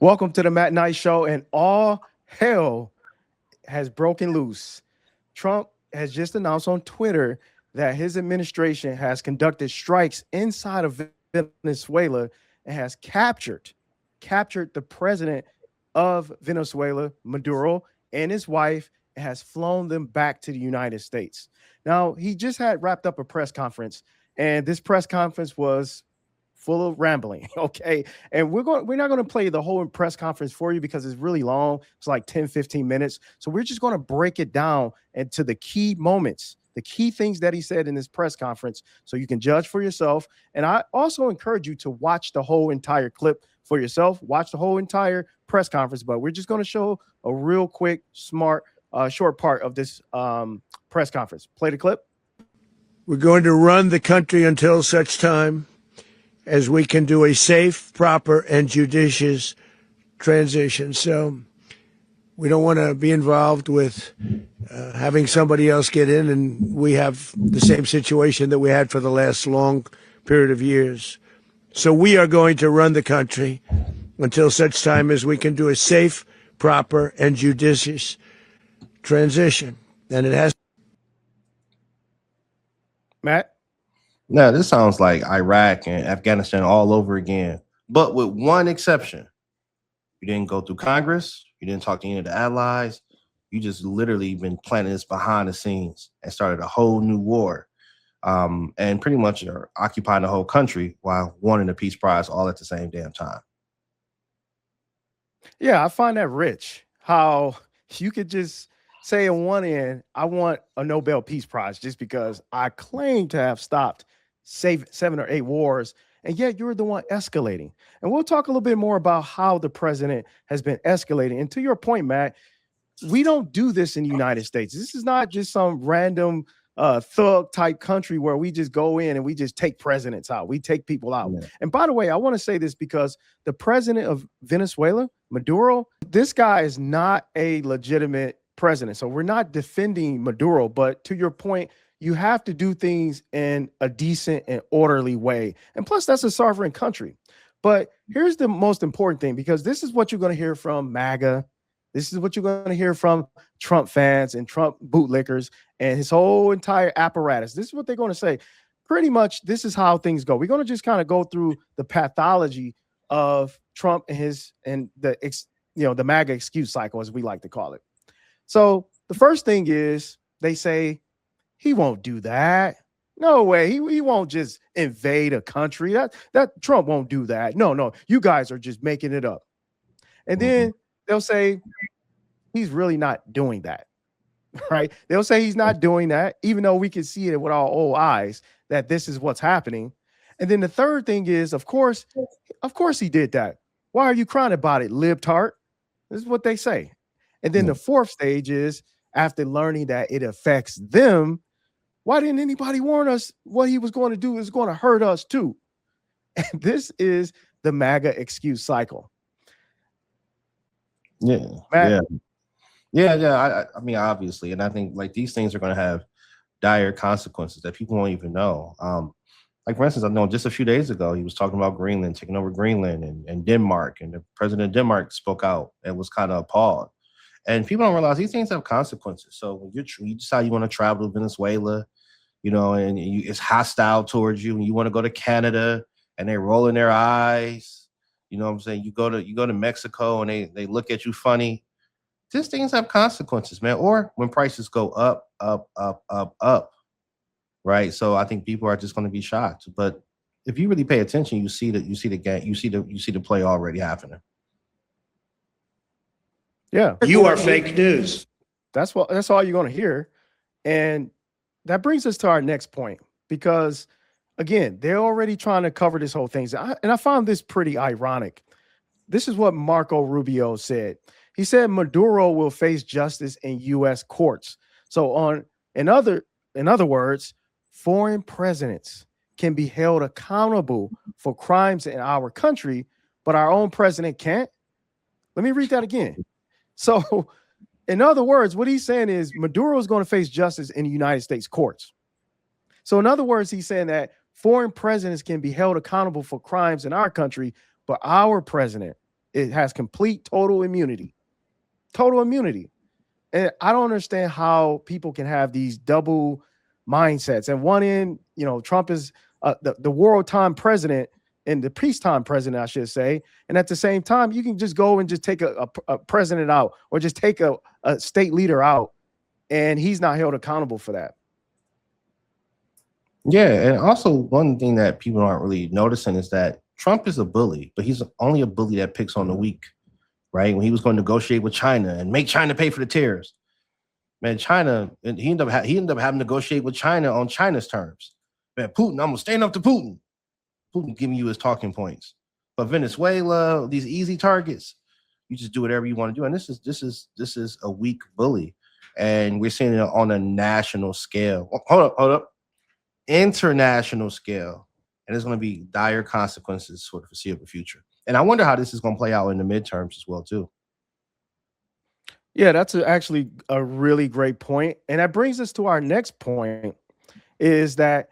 Welcome to the Matt Knight Show, and all hell has broken loose. Trump has just announced on Twitter that his administration has conducted strikes inside of Venezuela and has captured the president of Venezuela, Maduro, and his wife, and has flown them back to the United States. Now, he just had wrapped up a press conference, and this press conference was full of rambling. Okay. And we're not going to play the whole press conference for you because it's really long. It's like 10, 15 minutes. So we're just going to break it down into the key moments, the key things that he said in this press conference so you can judge for yourself. And I also encourage you to watch the whole entire clip for yourself, watch the whole entire press conference, but we're just going to show a real quick, smart, short part of this press conference. Play the clip. We're going to run the country until such time as we can do a safe, proper, and judicious transition. So we don't want to be involved with having somebody else get in, and we have the same situation that we had for the last long period of years. So we are going to run the country until such time as we can do a safe, proper, and judicious transition. And it has. Matt? Now, this sounds like Iraq and Afghanistan all over again, but with one exception. You didn't go through Congress. You didn't talk to any of the allies. You just literally been planning this behind the scenes and started a whole new war, and pretty much are occupying the whole country while wanting a peace prize all at the same damn time. Yeah, I find that rich how you could just say on one end, I want a Nobel Peace Prize just because I claim to have stopped 7 or 8 wars, and yet you're the one escalating. And we'll talk a little bit more about how the president has been escalating. And to your point, Matt, we don't do this in the United States. This is not just some random thug type country where we just go in and we just take presidents out. We take people out. Yeah. And by the way, I want to say this because the president of Venezuela, Maduro, this guy is not a legitimate president. So we're not defending Maduro, but to your point, you have to do things in a decent and orderly way. And plus, that's a sovereign country. But here's the most important thing, because this is what you're going to hear from MAGA. This is what you're going to hear from Trump fans and Trump bootlickers and his whole entire apparatus. This is what they're going to say. Pretty much, this is how things go. We're going to just kind of go through the pathology of Trump and the MAGA excuse cycle, as we like to call it. So the first thing is they say, he won't do that. No way. He won't just invade a country. That Trump won't do that. No, you guys are just making it up. And then they'll say he's really not doing that. Right? They'll say he's not doing that, even though we can see it with our old eyes that this is what's happening. And then the third thing is, of course he did that. Why are you crying about it, libtard? This is what they say. And then the fourth stage is, after learning that it affects them, why didn't anybody warn us what he was going to do is going to hurt us too? And this is the MAGA excuse cycle. Yeah. Matt? Yeah. I mean, obviously. And I think like these things are going to have dire consequences that people won't even know. Like, for instance, I know just a few days ago, he was talking about Greenland, taking over Greenland and Denmark. And the president of Denmark spoke out and was kind of appalled. And people don't realize these things have consequences. So when you decide you want to travel to Venezuela, and it's hostile towards you, and you want to go to Canada, and they're rolling their eyes, you know what I'm saying? You go to Mexico, and they look at you funny. These things have consequences, man. Or when prices go up, right? So I think people are just going to be shocked. But if you really pay attention, you see the game, you see the play already happening. Yeah. You are fake news. That's all you're going to hear. And that brings us to our next point, because again, they're already trying to cover this whole thing. And I found this pretty ironic. This is what Marco Rubio said. He said Maduro will face justice in U.S. courts. So in other words, foreign presidents can be held accountable for crimes in our country, but our own president can't. Let me read that again. So, in other words, what he's saying is Maduro is going to face justice in the United States courts. So, in other words, he's saying that foreign presidents can be held accountable for crimes in our country, but our president it has complete total immunity. Total immunity. And I don't understand how people can have these double mindsets. And one end, Trump is the wartime president and the peacetime president, I should say. And at the same time, you can just go and just take a president out or just take a state leader out, and he's not held accountable for that. Yeah, and also one thing that people aren't really noticing is that Trump is a bully, but he's only a bully that picks on the weak, right? When he was going to negotiate with China and make China pay for the tariffs, man, China, and he ended up having to negotiate with China on China's terms. Man, Putin, I'm gonna stand up to Putin. Putin giving you his talking points. But Venezuela, these easy targets, you just do whatever you want to do. And this is a weak bully, and we're seeing it on a national scale. Hold up. International scale, and there's going to be dire consequences for the foreseeable future. And I wonder how this is going to play out in the midterms as well, too. Yeah, that's actually a really great point. And that brings us to our next point, is that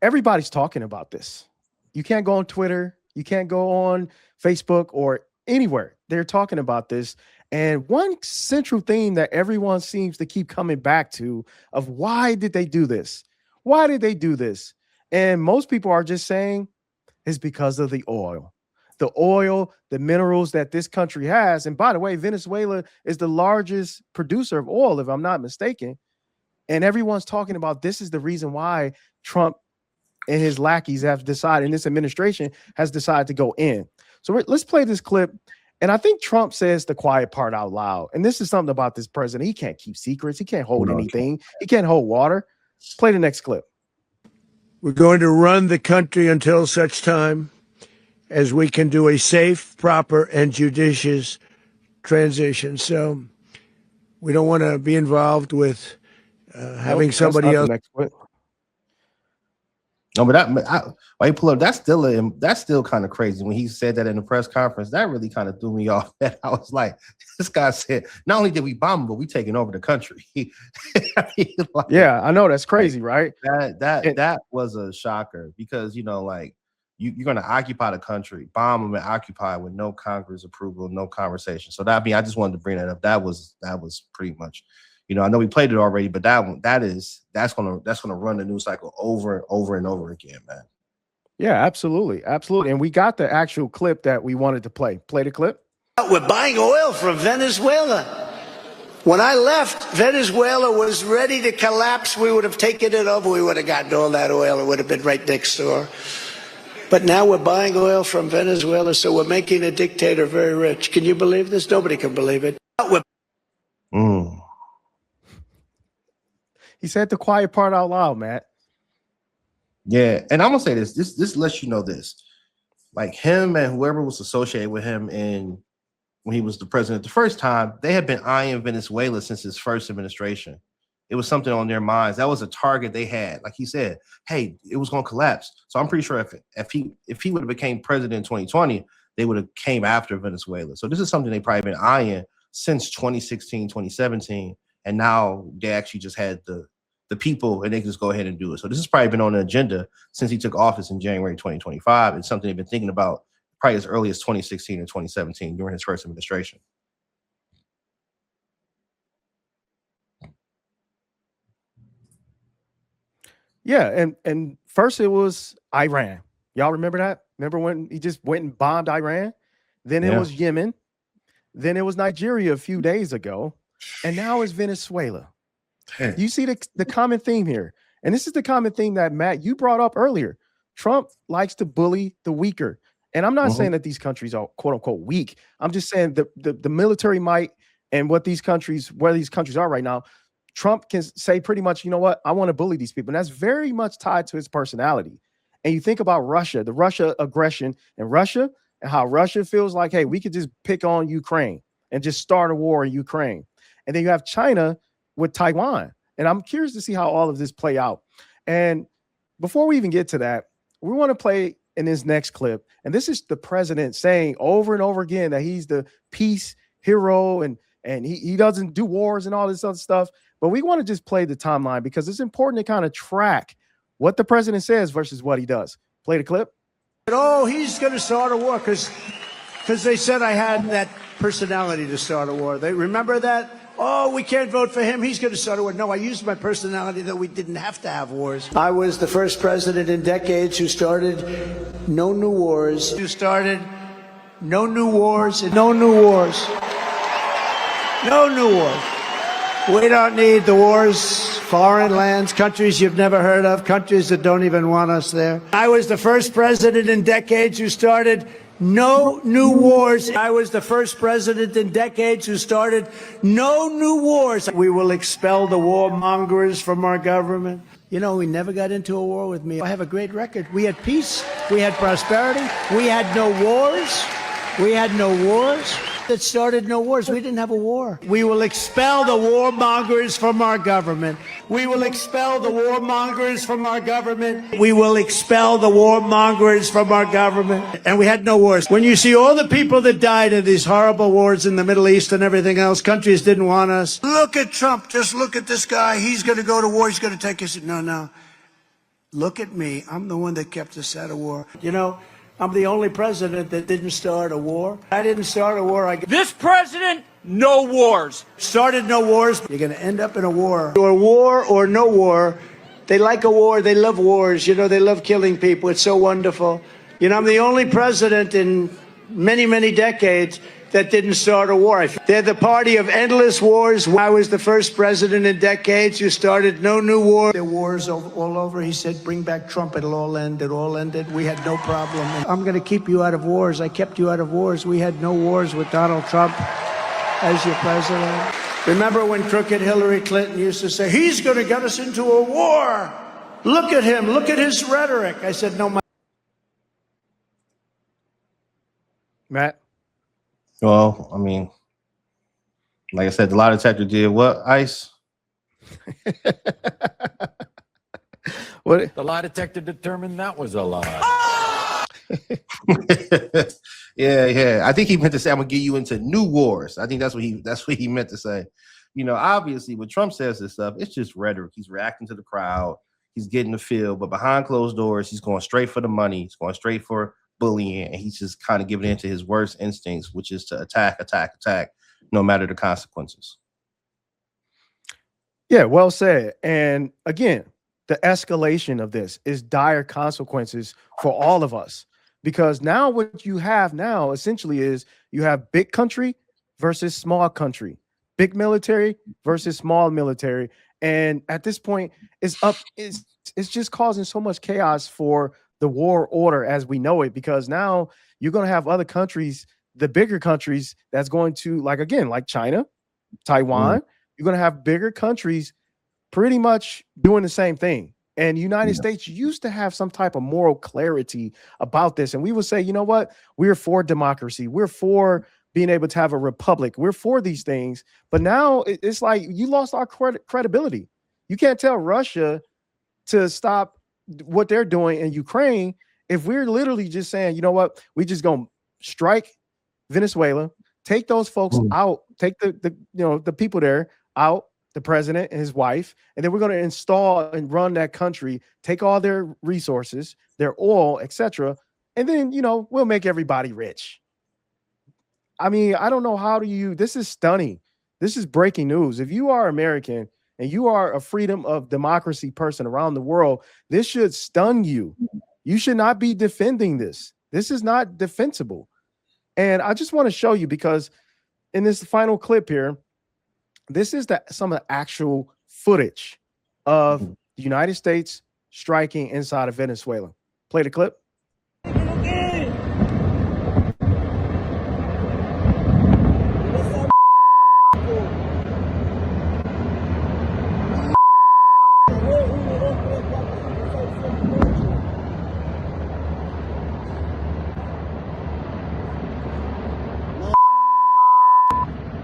everybody's talking about this. You can't go on Twitter, you can't go on Facebook or anywhere. They're talking about this. And one central theme that everyone seems to keep coming back to of why did they do this? Why did they do this? And most people are just saying it's because of the oil, the minerals that this country has. And by the way, Venezuela is the largest producer of oil, if I'm not mistaken. And everyone's talking about this is the reason why Trump and his lackeys have decided, and this administration has decided to go in. So let's play this clip. And I think Trump says the quiet part out loud. And this is something about this president. He can't keep secrets. He can't hold anything. He can't hold water. Play the next clip. We're going to run the country until such time as we can do a safe, proper, and judicious transition. So we don't want to be involved with having somebody else. No, but why you pull up? That's still kind of crazy. When he said that in the press conference, that really kind of threw me off. That I was like, this guy said, not only did we bomb him, but we taking over the country. Yeah, I know, that's crazy, right? That was a shocker, because you're going to occupy the country, bomb them and occupy with no Congress approval, no conversation. So I just wanted to bring that up. That was pretty much. I know we played it already, but that's gonna run the news cycle over and over and over again, man. Yeah, absolutely. And we got the actual clip that we wanted to play. Play the clip. We're buying oil from Venezuela. When I left, Venezuela was ready to collapse. We would have taken it over. We would have gotten all that oil. It would have been right next door. But now we're buying oil from Venezuela, so we're making a dictator very rich. Can you believe this? Nobody can believe it. He said the quiet part out loud, Matt. Yeah, and I'm gonna say this lets you know this. Like, him and whoever was associated with him when he was the president the first time, they had been eyeing Venezuela since his first administration. It was something on their minds. That was a target they had. Like he said, hey, it was gonna collapse. So I'm pretty sure if he would have became president in 2020, they would have came after Venezuela. So this is something they probably been eyeing since 2016, 2017. And now they actually just had the people, and they can just go ahead and do it. So this has probably been on the agenda since he took office in January 2025. It's something they've been thinking about probably as early as 2016 and 2017 during his first administration. Yeah, and first it was Iran. Y'all remember that? Remember when he just went and bombed Iran? Then it was Yemen. Then it was Nigeria a few days ago. And now it's Venezuela. You see the common theme here. And this is the common theme that, Matt, you brought up earlier. Trump likes to bully the weaker. And I'm not saying that these countries are quote unquote weak. I'm just saying the military might and where these countries are right now, Trump can say pretty much, you know what, I want to bully these people. And that's very much tied to his personality. And you think about Russia, the Russia aggression in Russia, and how Russia feels like, hey, we could just pick on Ukraine and just start a war in Ukraine. And then you have China with Taiwan. And I'm curious to see how all of this play out. And before we even get to that, we want to play in this next clip. And this is the president saying over and over again that he's the peace hero and he doesn't do wars and all this other stuff. But we want to just play the timeline because it's important to kind of track what the president says versus what he does. Play the clip. Oh, he's going to start a war because Because they said I had that personality to start a war. They remember that? Oh, we can't vote for him. He's going to start a war. No, I used my personality that we didn't have to have wars. I was the first president in decades who started no new wars. Who started no new wars and no new wars. No new wars. We don't need the wars, foreign lands, countries you've never heard of, countries that don't even want us there. I was the first president in decades who started no new wars. I was the first president in decades who started no new wars. We will expel the warmongers from our government. You know, we never got into a war with me. I have a great record. We had peace. We had prosperity. We had no wars. We had no wars. That started no wars. We didn't have a war. We will expel the warmongers from our government. We will expel the warmongers from our government. We will expel the warmongers from our government. And we had no wars. When you see all the people that died in these horrible wars in the Middle East and everything else, countries didn't want us. Look at Trump. Just look at this guy. He's going to go to war. He's going to take us. No. Look at me. I'm the one that kept us out of war. You know, I'm the only president that didn't start a war. I didn't start a war. This president, no wars. Started no wars. You're going to end up in a war. Or war or no war. They like a war. They love wars. You know, they love killing people. It's so wonderful. You know, I'm the only president in many, many decades that didn't start a war. They're the party of endless wars. I was the first president in decades who started no new war. There were wars all over. He said, bring back Trump. It'll all end. It all ended. We had no problem. I'm going to keep you out of wars. I kept you out of wars. We had no wars with Donald Trump as your president. Remember when crooked Hillary Clinton used to say, he's going to get us into a war. Look at him. Look at his rhetoric. I said, no, Matt. Well, I mean, like I said, the lie detector did what, Ice? What? The lie detector determined that was a lie. Yeah. I think he meant to say, I'm gonna get you into new wars. I think that's what he meant to say. You know, obviously when Trump says this stuff, it's just rhetoric. He's reacting to the crowd, he's getting the feel, but behind closed doors, he's going straight for the money, he's going straight for bullying, and he's just kind of giving in to his worst instincts, which is to attack, no matter the consequences. Yeah, well said. And again, the escalation of this is dire consequences for all of us, because now what you have now essentially is you have big country versus small country, big military versus small military. And at this point, it's just causing so much chaos for the war order as we know it, because now you're going to have other countries, the bigger countries, that's going to, like China, Taiwan, you're going to have bigger countries pretty much doing the same thing. And the United States used to have some type of moral clarity about this. And we would say, you know what? We're for democracy. We're for being able to have a republic. We're for these things. But now it's like you lost our credibility. You can't tell Russia to stop what they're doing in Ukraine if we're literally just saying, you know what, we just gonna strike Venezuela, take those folks out, take the people there out, the president and his wife, and then we're going to install and run that country, take all their resources, their oil, etc., and then we'll make everybody rich. I mean, I don't know how do you. This is stunning. This is breaking news. If you are American and you are a freedom of democracy person around the world, this should stun you. You should not be defending this. This is not defensible. And I just want to show you, because in this final clip here, this is some of the actual footage of the United States striking inside of Venezuela. Play the clip.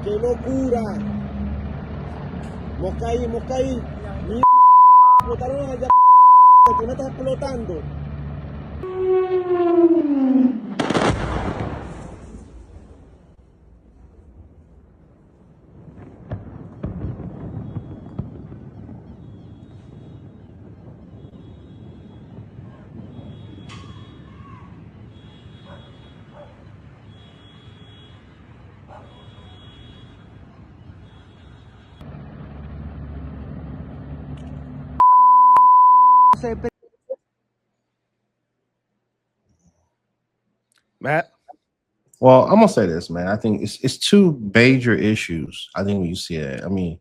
¡Qué locura! Moscaí, mi explotaron allá, tú no estás explotando. Matt. Well, I'm gonna say this, man. I think it's two major issues. I think when you see it, I mean,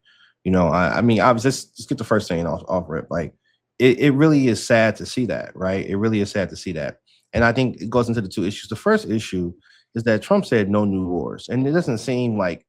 I was just get the first thing off rip. Like, it really is sad to see that, right? It really is sad to see that, and I think it goes into the two issues. The first issue is that Trump said no new wars, and it doesn't seem like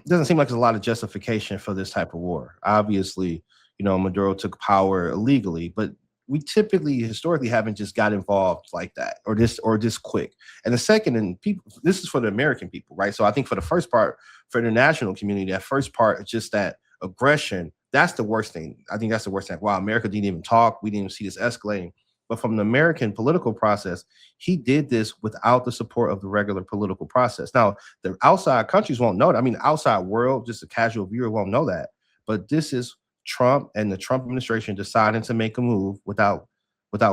there's a lot of justification for this type of war. Obviously, Maduro took power illegally, but we typically historically haven't just got involved like that or this quick. And the second, and people, this is for the American people, right? So I think for the first part, for the international community, that first part, just that aggression, that's the worst thing. I think that's the worst thing. Wow, America didn't even talk. We didn't even see this escalating. But from the American political process, he did this without the support of the regular political process. Now, the outside countries won't know that. I mean, the outside world, just a casual viewer won't know that. But this is Trump and the Trump administration deciding to make a move without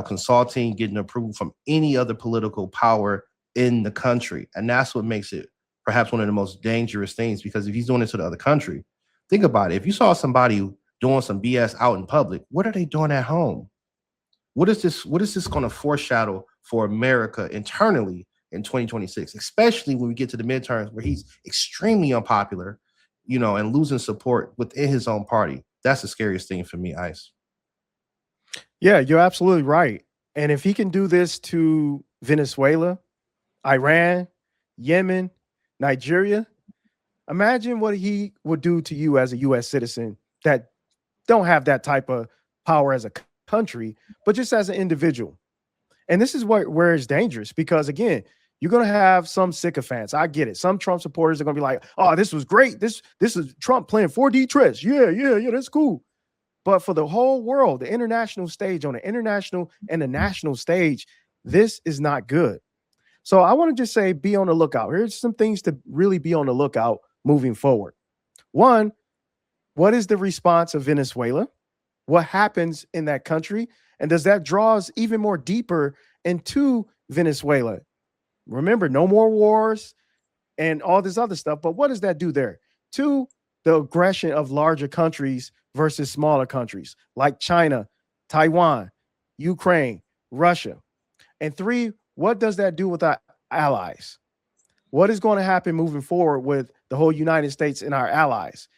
consulting, getting approval from any other political power in the country. And that's what makes it perhaps one of the most dangerous things, because if he's doing it to the other country, think about it. If you saw somebody doing some BS out in public, what are they doing at home? What is this going to foreshadow for America internally in 2026, especially when we get to the midterms where he's extremely unpopular, and losing support within his own party? That's the scariest thing for me, Ice. Yeah, you're absolutely right. And if he can do this to Venezuela, Iran, Yemen, Nigeria, imagine what he would do to you as a U.S. citizen that don't have that type of power as a country, but just as an individual. And this is where it's dangerous, because again, you're going to have some sycophants. I get it. Some Trump supporters are going to be like, oh, this was great. This is Trump playing 4D chess. Yeah, that's cool. But for the whole world, the international stage, on the international and the national stage, this is not good. So I want to just say, be on the lookout. Here's some things to really be on the lookout moving forward. One, what is the response of Venezuela? What happens in that country? And does that draw us even more deeper into Venezuela? Remember, no more wars and all this other stuff. But what does that do there? Two, the aggression of larger countries versus smaller countries like China, Taiwan, Ukraine, Russia. And three, what does that do with our allies? What is going to happen moving forward with the whole United States and our allies?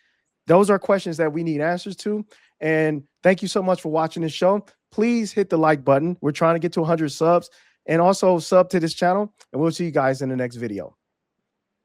Those are questions that we need answers to. And thank you so much for watching this show. Please hit the like button. We're trying to get to 100 subs, and also sub to this channel. And we'll see you guys in the next video.